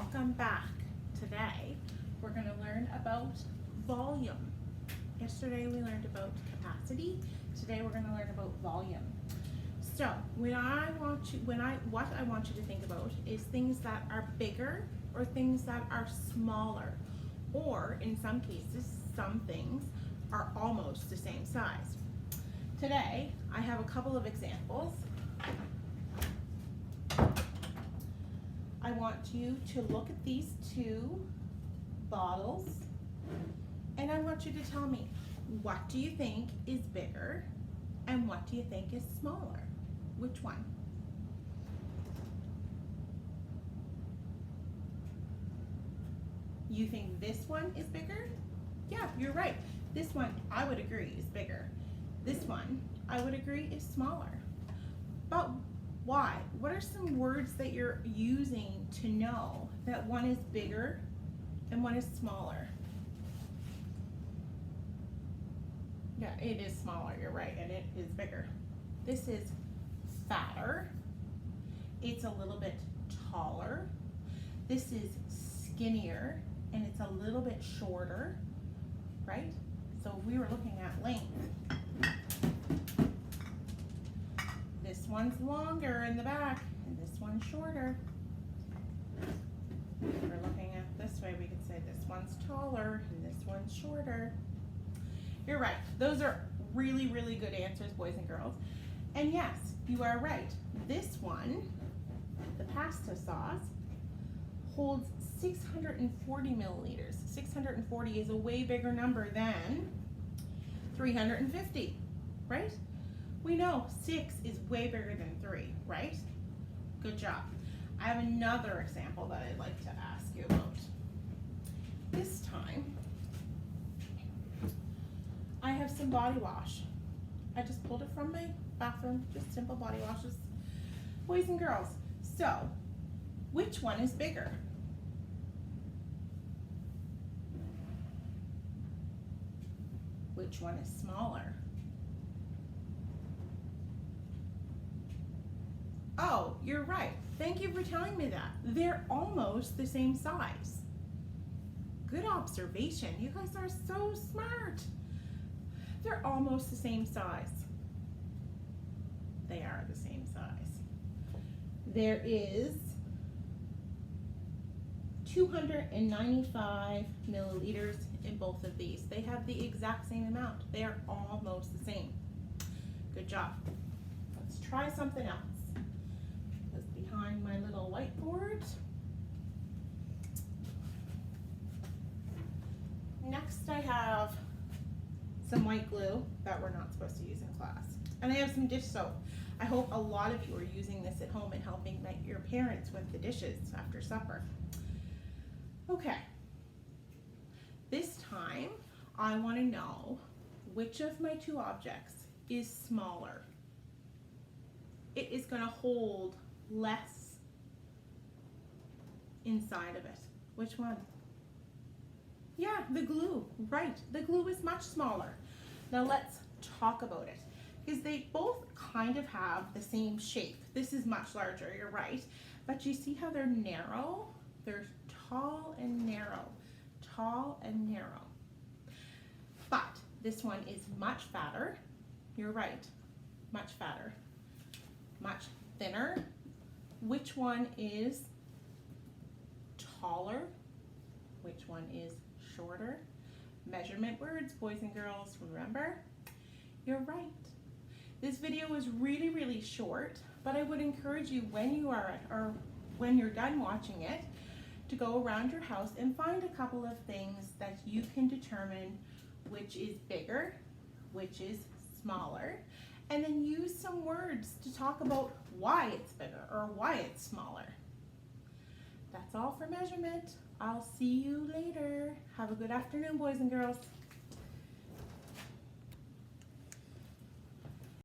welcome back. Today we're going to learn about volume. Yesterday we learned about capacity. Today we're going to learn about volume. So what I want you to think about is things that are bigger or things that are smaller, or in some cases some things are almost the same size. Today I have a couple of examples. I want you to look at these two bottles and I want you to tell me, what do you think is bigger and what do you think is smaller? Which one? You think this one is bigger? Yeah, you're right. This one, I would agree, is bigger. This one, I would agree, is smaller. But why? What are some words that you're using to know that one is bigger and one is smaller? Yeah, it is smaller, you're right, and it is bigger. This is fatter. It's a little bit taller. This is skinnier, and it's a little bit shorter, right? So if we were looking at length, this one's longer in the back, and this one's shorter. If we're looking at this way, we could say this one's taller, and this one's shorter. You're right. Those are really, really good answers, boys and girls. And yes, you are right. This one, the pasta sauce, holds 640 milliliters. 640 is a way bigger number than 350, right? We know 6 is way bigger than 3, right? Good job. I have another example that I'd like to ask you about. This time, I have some body wash. I just pulled it from my bathroom, just simple body washes. Boys and girls, so which one is bigger? Which one is smaller? Oh, you're right. Thank you for telling me that. They're almost the same size. Good observation. You guys are so smart. They're almost the same size. They are the same size. There is 295 milliliters in both of these. They have the exact same amount. They are almost the same. Good job. Let's try something else. That's behind my little whiteboard. Next I have some white glue that we're not supposed to use in class. And I have some dish soap. I hope a lot of you are using this at home and helping your parents with the dishes after supper. Okay, this time I want to know which of my two objects is smaller. It is going to hold less inside of it. Which one? Yeah, the glue, right. The glue is much smaller. Now let's talk about it, because they both kind of have the same shape. This is much larger, you're right, but you see how they're narrow? They're tall and narrow, tall and narrow. But this one is much fatter, you're right, much fatter, much thinner. Which one is taller? Which one is shorter? Measurement words, boys and girls, remember? You're right. This video is really, really short, but I would encourage you when you're done watching it to go around your house and find a couple of things that you can determine which is bigger, which is smaller, and then use some words to talk about why it's bigger or why it's smaller. That's all for measurement. I'll see you later. Have a good afternoon, boys and girls.